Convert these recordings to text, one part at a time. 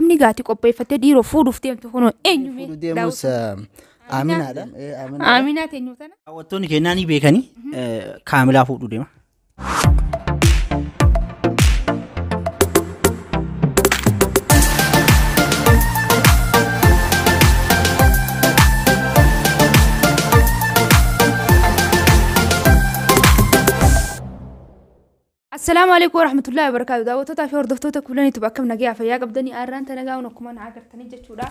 namni gaati qopheeffatee dhiiroo fuudhuuf deemtu kunoo eenyume deemus Aminaadha. Aminaa teenyu tana Hawwattoonni keenyaa ni beekanii kaamilaa fuudhuu deema. السلام عليكم ورحمة الله وبركاته. دعوتنا في وردفتوتا كلنا تبقى كم نجيا فيا قبضني أران تنجا ونكمان عقر تنجا شورا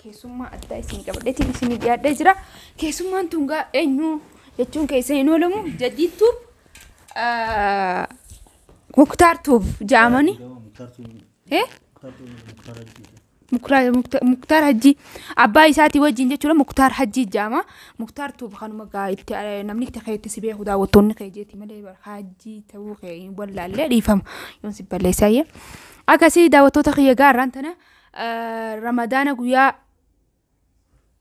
كيسوما أداي سني قبضتي سني جاد دجرا كيسوما تونجا إنه يتون كيسينو لمو جديد توب مختار توب جامني إيه مختار حجي أباي ساتي وجين جتورا مختار حجي جاما مختار توب خانو مقايت نمني تخيل تسبيه ودا وطن خيجتي ملي حجي تو خي ولا لا يفهم ينسب بالليسايه أكاسي دعوتو تخيل جاران تنا رمضان قويا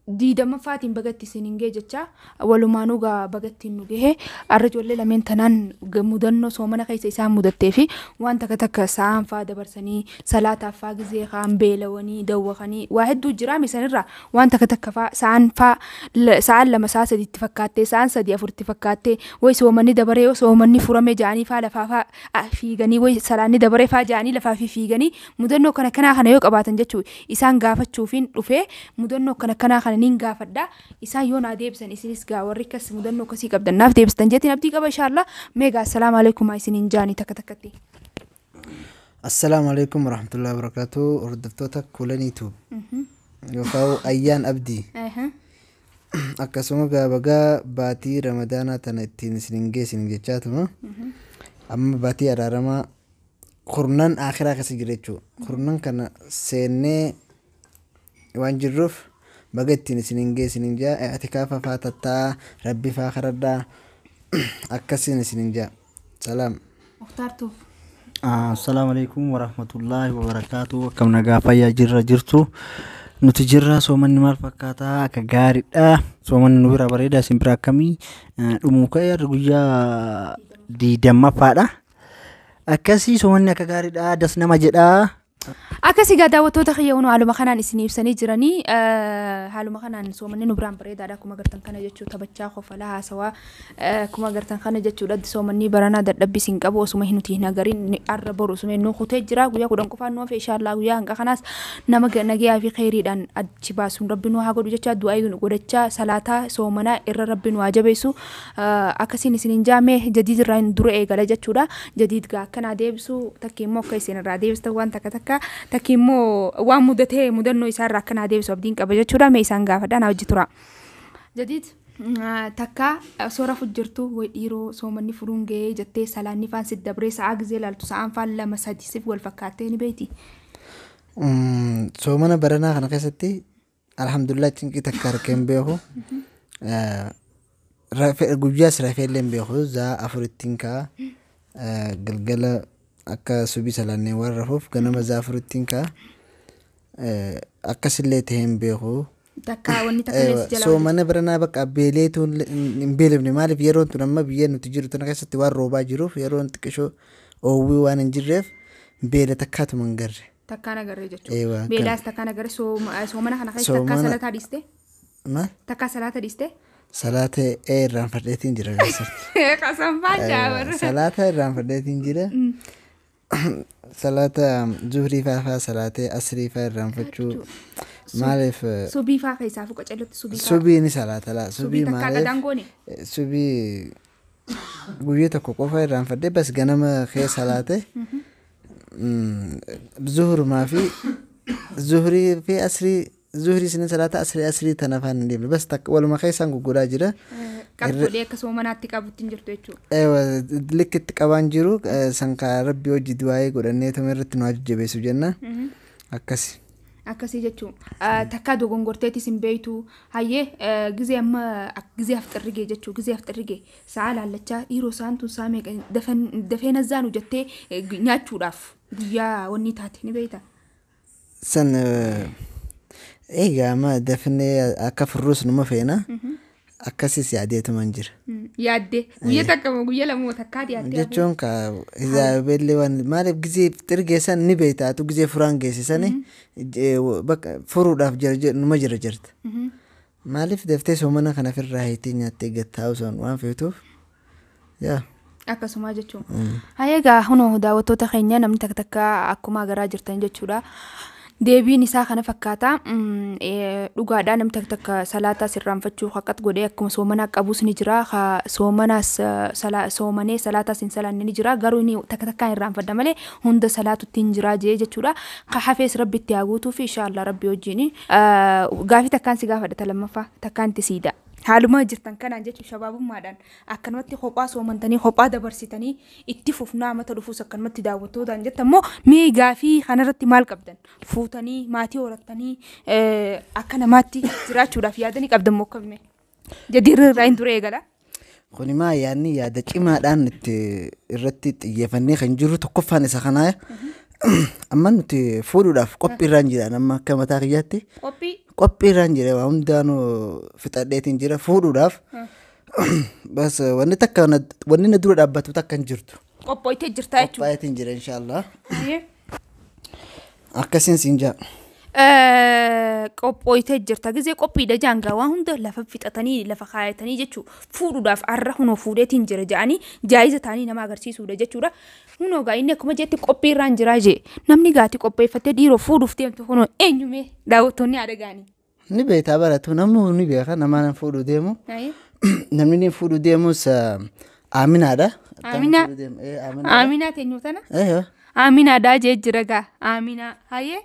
ديدا ما فاتين بقتي سنينجي جتشا أولو ما نوجا بقتي نوجه الرجل اللي لمن تنان مدنو سومنا كيس إسام مدتفي وأنت كتك سام فاد برسني صلاة فاق زي خام بيلوني دوخني واحد دو جرامي سنرة وأنت كتك فا سان فا سان لما ساسة اتفكاتي سان سدي أفر اتفكاتي وي سومني دبري وسومني فرامي جاني فا لفافا في جني وي سلاني دبري فا جاني لفافي في جني مدنو كنا خنيوك أباتن جتشو إسان قافت شوفين رفيه مدنو كنا نينجا فدا إسان ديبسن إسنيس وريكس مدنو كسي قبل الناف ديبستن جتي نبتي قبل إن شاء الله ميجا السلام عليكم أي سنين جاني تكتكتي السلام عليكم ورحمة الله وبركاته وردفتوتا كلني توب يوكاو أيان أبدي أكسوما بقى باتي رمضان تنتين سنينجي جاتما أما باتي أرارما خرنان آخر كسجريتشو خرنان كان سنة وانجروف بقتني سنينجا اعتكافا فاتتا ربي فاخردا أكسين سنينجا سلام مختارتو السلام عليكم ورحمة الله وبركاته كم نقافا يا جرتو نتجرى سومن مال فكاتا كغاري سومن نويرا بريدا سمبرا كمي أموكا رجوجا دي دم فادا أكسي سومن كغاري دسنا مجدا أكاسي قاعدة وتوتخي ونو على مخنان إسنيف سنيجراني على مخنان سومني نبرام بريد على كم قرتن خنا جتشو تبتشا خوف لها سوا كم قرتن خنا جتشو لد سومني برانا در دبي سينكابو سومه نتيه نجارين أربعة سومه نو ختجرا ويا كودن كفان نو في شاء الله ويا هنك خناس نمك نجيا في خيري دان أتشباس ربنا هاقول جتشا دعاء ودتشا صلاة سومنا إر ربنا واجبيسو أكاسي نسنين جامه جديد راين درء قال جتشو دا جديد قا كنا ديبسو تكيمو كيسين راديبس توان تكتكا تكيمو وامودته مدنو يسار ركنا ديبس وبدين كبجة شورا ميسان غافدا نوجي ترى جديد تكا صورة فجرتو ويرو سومني فرونجي جتة سلاني فان سد بريس عجزل التسعان فان لما سادسف والفكاتين بيتي سومنا برنا خنا كستي الحمد لله تنكي تكار كم بيهو رافع جوجاس رافع لين بيهو زا أفرتينكا قلقلا akka subi salane warrafuf ganama zaafuruttinka akkasille taheen beeku takka wanni takka so mana barana baqa beeleetu beelefne maalif yeroon tun amma biyya nuti jiru tana keessatti waan roobaa jiruuf yeroon xiqqishoo oowwii waan hin jirreef beela takkaatu mangarre takka nagarre jechuudha beelaas takka nagarre so mana kana keessa takka salata dhiste maal takka salata dhiste salata irraan fadheetiin jira keessatti qasan faajaa salata irraan fadheetiin jira salata zuhrii faa salate asrii faa irraan fachuu maalif subii faa keessaa fuqa callotti subii ni salata la subii takka gadangooni subii guyyaa tokko qofa irraan fadhee bas ganama kee salate zuhrumaa fi zuhrii fi asrii zuhrii sinin salata asrii tanafaan hin deemne bas takka waluma keessaan gugguraa jira qabxolee akkasuma manaatti qabutti jirtu jechuudha. Likkitti qabaan jiru sankaa rabbi hojii du'aayee godhannee tuma irratti nu ajjabeessu jenna. Akkasi. Akkasii jechuun takka dogongorteetis hin beeytu hayyee gizee amma gizee hafxirrigee jechuu gizee hafxirrigee sa'a laallachaa dhiiroo isaan tun saamee dafee nazzaanu jettee nyaachuudhaaf guyyaa wanni taate ni beeyta. San egaa amma dafnee akka furruus numa feena. akkasis yaadeetuman jira. Yaadde guyyaa takka moo guyyaa lama moo takkaati yaaddee Jechuun ka izaabeellee waan maaliif gizee xirgeessan ni beektaatu gizee furaan geessisanii bakka furuudhaaf numa jira jirta. Maaliif deftee soomana kana ofirraa hiitii nyaattee gattaa osoo waan feetuuf yaa. Akkasuma jechuun. Egaa hunoo daawwattoota keenya namni takka takka akkuma garaa jirtan jechuudha. Deebiin isaa kana fakkaata dhugaadhaa namni takka takka salaataa sirraanfachuu haqqat godhee akkuma soomanaa qabuus ni jira soomanaas soomanee salaataas hin salaanne ni jira garuu inni takka takkaan irraanfadha malee hunda salaatutti hin jira jechuudha hafees rabbi itti haa guutuuf inshaallah rabbi wajjin gaafii takkaan si gaafadha lammaffaa takkaan itti siida. Haaluma jirtan kanaan jechuun shabaabummaadhaan akkanumatti kophaa soomantanii kophaa dabarsitanii itti fufnaa mata dhufuus akkanumatti daawwattootaan jettan immoo mee gaafii kanarratti maal qabdan fuutanii maatii horattanii akka namaatti jiraachuudhaaf yaadanii qabdan moo akkamiin jadiirri irraa hin ture eegala. Kuni maa yaadni yaada cimaadhaan irratti xiyyeeffannee kan jiru tokkoffaan isa kanaa amma nuti fuudhuudhaaf qophiirraan jira amma akka mataa kiyyaatti. Qophiirraan jira waan hundaanuu fixadheetiin jira fuudhuudhaaf bas wanni na dura dhaabbatu takka hin jirtu. Qophooytee jirtaa jechuudha. Qophaayetiin jira inshaallah. Akkasiin siin jaa. Qophooytee jirta gizee qophiidha jaangaa waan hunda lafa fixatanii lafa kaayatanii jechuudha fuudhuudhaaf arra hunoo fuudheetiin jira ja'anii jaayiza ta'anii nama agarsiisuudha jechuudha hunoo gaa inni akkuma jetti qophiirraan jiraa jee namni gaati qopheeffatee dhiiroo fuudhuuf deemtu hunoo eenyumee daawwattoonni yaada gaanii. Ni beektaa baratu namni ni beeka namaan fuudhu deemu namni ni fuudhu deemus Aaminaadha. Aaminaa teenyu tana. Aaminaadhaa jee jira gaa Aaminaa hayyee.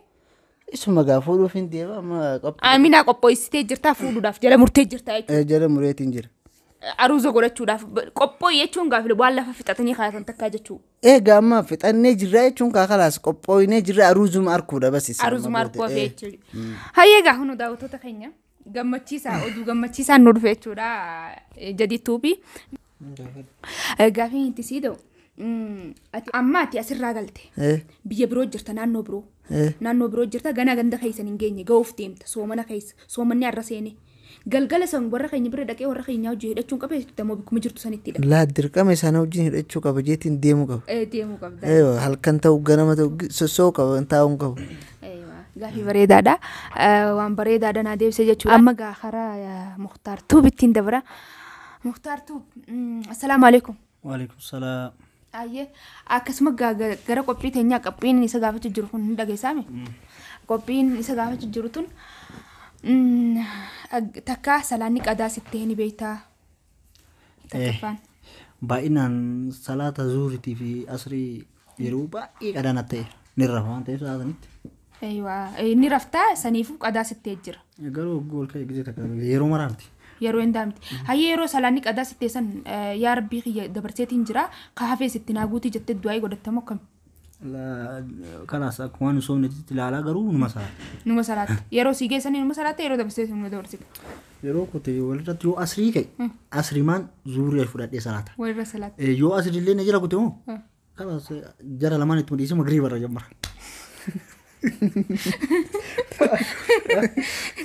Isuma gaa fuudhuuf hin deema amma qophii. Aaminaa qophoessitee jirtaa fuudhuudhaaf jala murtee jirtaa jechuudha. Jala mureetiin jira. Aruuza godhachuudhaaf qophoo jechuun gaafile waan lafa fixatanii kaayatan takkaa jechuudha. Egaa amma fixannee jirra jechuun kaakalaas qophooyinee jirra aruuzuma arkuudha basisa. Aruuzuma arkuu hafee jechuudha. Hayyee gaa hunoo daawwattoota keenya gammachiisaa oduu gammachiisaan nu dhufe jechuudha jadittuufi. Gaafii itti sii ta'u. Amma ati asirraa galte biyya biroo jirta naannoo biroo jirta gana ganda keessan hin geenye ga'uuf deemta soomana keessa soomanni arra seene galgala san warra keenya bira dhaqee warra keenyaa hojii hidhachuun qaba jechuudha bikkuma jirtu sanittidha. Dirqama isaan wajjin hidhachuu qaba jeetiin deemuu qaba. Deemuu qabda. Halkan ta'u ganama ta'u sossoo qaba taa'uun qabu. Gaafii bareedaadha waan bareedaadha naa deebisee jechuudha. Amma gaa karaa Mukhtaartuu bittiin dabra Mukhtaartuu assalaamu alaikum. Waalaikum salaam. Ayyee akkasuma gara qophii teenyaa qophiin isa gaafachuu jiru kun hin dhageessame qophiin isa gaafachuu jiru tun takka salaanni qadaa sittee ni beektaa takkaffaan. Baay'inaan salaata zuuriitii fi asrii yeroo baay'ee qadaana ta'e ni rafa waan ta'eef salaatanitti. Ni raftaa saniifuu qadaa sittee jira. Garuu gool ka'e gizee takka yeroo maraamti. Yeroo hin daamti. Hayyee yeroo salaanni qadaa sittee san yaa rabbii kiyya dabarseetiin jira kaafee sitti naaguutii jettee du'aa godhattamu akkami. Kanaas akkuma waan soomnetti ilaalaa garuu numa salaata. Numa salaata. Yeroo sii geessanii numa salaata yeroo dabarseetiin numa dabarsita. Yeroo kote walirratti yoo asrii ka'e asriimaan zuurii fudhadhee salaata. Walirra salaata. Yoo asriillee na jira kute moo kanaas jara lamaan itti mudhiisee magriibarra jammara.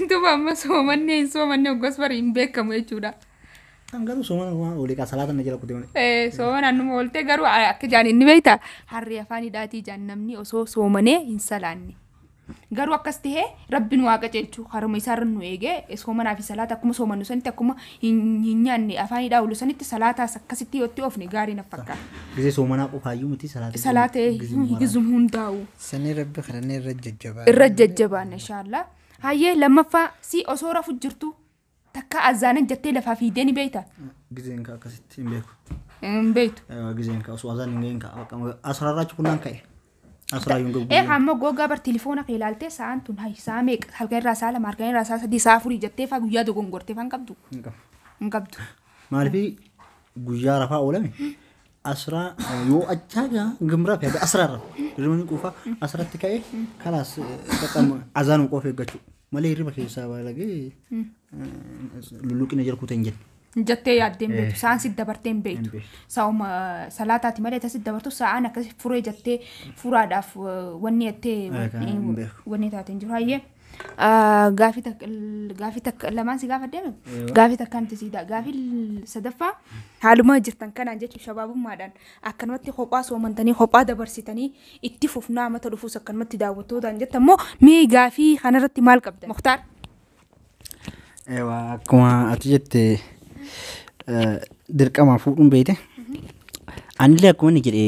Duuba amma soomanni hoggas bari hin beekamu jechuudha. Garuu soomana olii kaa salaata na jira kute malee. Soomana annuma ooltee garuu akka jaan inni beektaa harree afaan hidhaatii jaan namni osoo soomanee hin salaanne. Garuu akkas tahee rabbiin waaqa jechuun haruma isaarra nu eegee soomanaa fi salaata akkuma soomannu sanitti akkuma hin nyaanne afaan hidhaa oolu sanitti salaataas akkasitti yoo itti oofne gaarii na fakkaata. Gizee soomanaa qofaayyuu miti salaata. Salaata gizum hundaa'u. Sanii rabbi kadhannee irra jajjabaa. Irra jajjabaan inshaallah. Hayyee lammaffaa si osoo rafu jirtu takka azaanan jettee lafaa fiidee ni beektaa. Gizeen ka akkasitti hin beeku. Hin beektu. Gizeen ka osoo azaan hin geenye ka asirarraachi kunnaan ka'e. Hamma gogaa bar telefoona kee ilaaltee sa'aan tun saa meeqa halkan irraa saa lama halkan irraa saa sadii saa afurii jettee faa guyyaa dogongortee faa hin qabdu. Hin qabdu. Maaliif guyyaa rafaa oolame asraa yoo achaa gimraa fi asraarra hirribni quufaa asratti ka'ee kalaas azaan qofa eeggachuu malee hirriba keessaa balagee lulluqina jalkuuta hin jennu. jettee yaaddeen beektu sa'aan si dabarteen beektu saa'uma salaataati malee tasi dabartu sa'aan akkasi furee jettee furaadhaaf wanni jettee wanni taateen jiru hayyee gaafii takka lamaan si gaafa deeme gaafii takkaan tisiidha gaafii sadaffaa haaluma jirtan kanaan jechuun shabaabummaadhaan akkanumatti kophaa soomantanii kophaa dabarsitanii itti fufnaa mata dhufuus akkanumatti daawwattootaan jettan immoo mee gaafii kanarratti maal qabda Muktaar? Akkuma ati jette dirqama fuudhuun beekte anillee akkuma inni jedhe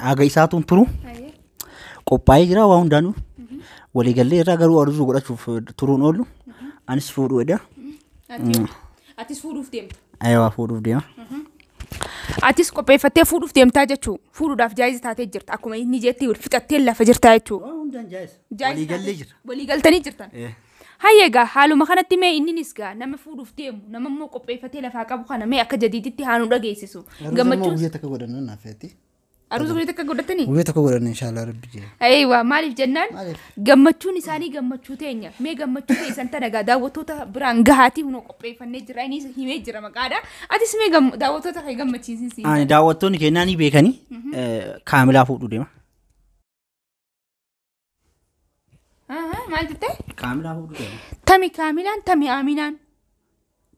haga isaatuun turu qophaa'ee jira waa hundaanuu waliigallee irraa garuu arzu godhachuuf turuun oolu anis fuudhuu edha. Atis fuudhuuf deemta? Aywa fuudhuuf deema. Atis qopheeffattee fuudhuuf deemtaa jechuu fuudhuudhaaf jaayiz taatee jirta akkuma inni jetti fixattee lafa jirtaa jechuu. Waa hundaan jaayiz. Waliigallee jira. Waliigaltanii jirtan. Hayyeegaa haaluma kanatti mee inninis gaa nama fuudhuuf deemu nama immoo qopheeffatee lafaa qabu kana mee akka jadiiditti haanuu dhageessisu. Gammachuun guyyaa takka godhannu naafeeti. Aruusa guyyaa takka godhatanii? Guyyaa takka godhannu inshallah rabbi jee. Aywa maaliif jennaan gammachuun isaanii gammachuu teenya mee gammachuu teessan tanagaa daawwattoota biraan gahaatii hunoo qopheeffannee jira innis himee jira maqaadha. Atis mee daawwattoota kan gammachiisinsi? Ani daawwattoonni kennaa ni beekanii kaamilaa fuudhuu deema. Maal jettee? Kaamilaa fuudhuu deema. Tami kaamilaan tami aaminaan?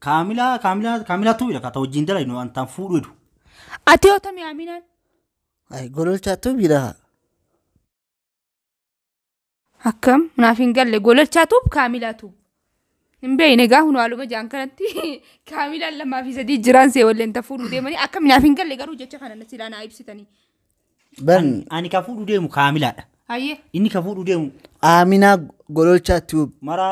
Kaamilaa tuu'idha kata wajjin dala inni wantaan fuudhu jedhu. Ati yoo tami aaminaan? Ay gololchaatu bira. Akkam naaf hin galle gololchaatu kaamilaatu. Hin beekne gaa hunoo haaluma jaan kanatti kaamilaan lamaa fi sadii jiraan see walleen ta fuudhuu deemanii akkam naaf hin galle garuu jecha kana silaa naa ibsitanii. Ani ka fuudhuu deemu kaamilaadha. Hayyee. Inni ka fuudhuu deemu. Aaminaa gololchaatu. Mara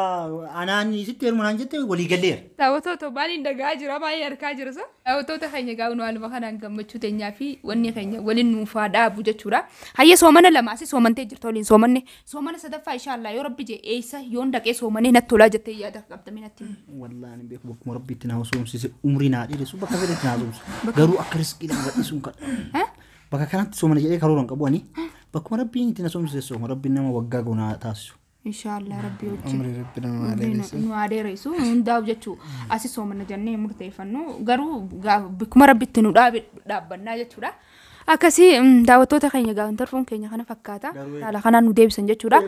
anaan isitti heerumaan jette waliigalleera. Daawwattoota baaliin dhagaa jira baay'ee harkaa jira sa. Daawwattoota keenya gaa hunoo haaluma kanaan gammachuu teenyaa fi wanni keenya waliin nuufaa dhaabu jechuudha. Hayyee soomana lamaasi soomantee jirtu waliin soomanne soomana sadaffaa inshaallaa yoo rabbi jee eessa yoon dhaqee soomannee natti tolaa jettee yaada qabdame natti. Wallaahi beeku bakkuma rabbiitti naa soomsise umrii naa dheeressu bakka fedhetti naa soomsu garuu akka riskiidhaan gadhiisuun kadha. Bakka kanatti soomana jedhee karooraan qabu ani bakkuma rabbiin itti na soomsise sooma rabbiin nama waggaa gonaa taasisu. Inshallah rabbi wajjin nu adeereessu hundaa'u jechuu asi soomana jennee murteeffannu garuu bakkuma rabbitti nu dhaabbannaa jechuudha. Akkasii daawwattoota keenya gaafa tarfuun keenya kana fakkaata haala kanaan nu deebisan jechuudha.